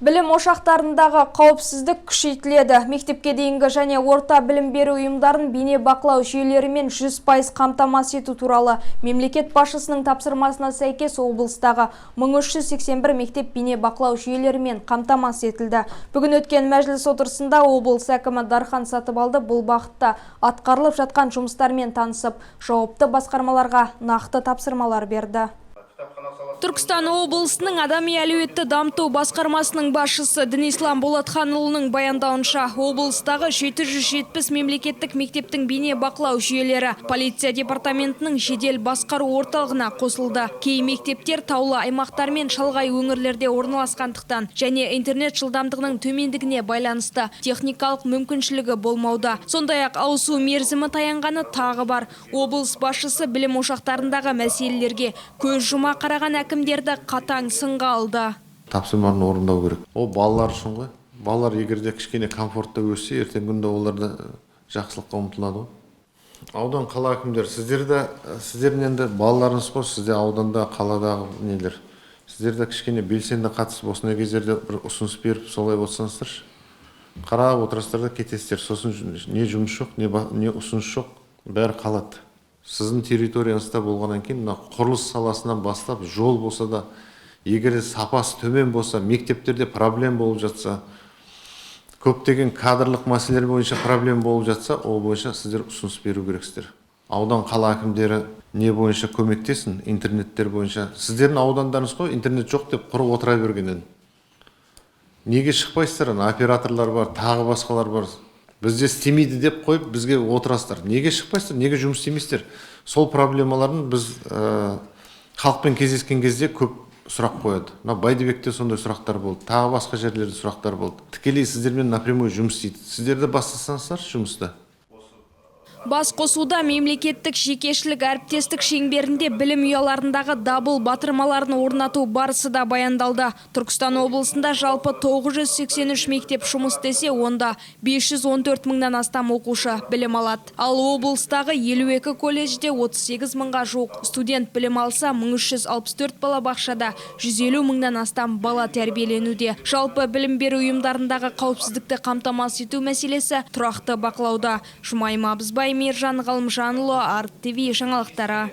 Білім ошақтарындағы қауіпсіздік күшейтіледі. Мектепке дейінгі және орта білім беру ұйымдарын бейне бақылау жүйелерімен 100% қамтамасыз ету туралы мемлекет басшысының тапсырмасына сәйкес облыстағы 1381 мектеп бейне бақылау жүйелерімен қамтамасыз етілді. Бүгін өткен мәжіліс отырысында облыс әкімі Дархан Сатыбалды бұл бағытта атқарылып жатқан жұмыстармен танысып, жауапты басқармаларға нақты тапсырмалар берді. Түркістан облысының адами әлеуетті дамыту басқармасының басшысы Дінислам Болатханұлының баяндауынша, облыстағы 770 мемлекеттік мектептің бейне бақылау жүйелері полиция департаментінің жедел басқару орталығына қосылды. Кей мектептер таулы аймақтар мен шалғай өңірлерде орналасқандықтан және интернет жылдамдығының төмендігіне байланысты техникалық мүмкіншілігі болмауда. Сондай-ақ ауысу мерзімі таянғаны тағы бар. Облыс басшысы білім ошақтарындағы мәселелерге көз жұма қараған әкімдерді қатаң сынға алды. Тапсырманы орындау керек. Ол балалар үшін ғой. Балалар егерде кішкене комфортта өссе, ертеңгі күнде оларды жақсылыққа ұмтылады. Аудан қала әкімдер, сіздердің енді балаларыңыз ғой, сізде ауданда, қаладағы нелер. Сіздерде кішкене белсенді қатысып, осындай кездерде бір ұсыныс беріп, солай отырсаңыздар, қарап отырасыздар да кетесіздер. Сосын не жұмыс жоқ, не ұсыныс жоқ, бәрі қалады. Сіздің территорияңызда болғаннан кейін, құрылыс саласынан бастап, жол болса да, егер сапасы төмен болса, мектептерде проблем болып жатса, көптеген кадрлық мәселелер бойынша проблем болып жатса, ол бойынша сіздер ұсыныс беру керексіздер. Аудан қала әкімдері не бойынша көмектесін, интернеттер бойынша. Сіздердің аудандарыңыз ғой, интернет жоқ деп құрып отыра бергеннен. Неге шықпайсыздар? Операторлар бар, тағы басқалар бар. Бізде істемейді деп қойып, бізге отырасыздар. Неге шықпайсыздар? Неге жұмыс істемейсіздер? Сол проблемаларын біз халықпен кездескен кезде көп сұрақ қояды. Байдыбекте сондай сұрақтар болды, тағы басқа жерлерде сұрақтар болды. Тікелей сіздермен напрямую жұмыс істейді. Сіздерді бастасаңыздар жұмысты. Бас қосуда мемлекеттік жекешілік әріптестік шеңберінде білім ұяларындағы дабыл батырмаларын орнату барысы да баяндалды. Түркістан облысында жалпы 983 мектеп жұмыс істесе, онда 514 мыңнан астам оқушы білім алады. Ал облыстағы 52 колледжде 38 мыңға жуық студент білім алса, 1364 балабақшада 150 мыңнан астам бала тәрбиеленуде. Жалпы білім беру ұйымдарындағы қауіпсіздікті қамтамасыз ету мәселесі тұрақты бақылауда. Жұмайма Абызбай, Мержан Ғалымжанұлы, Арт ТВ жаңалықтары.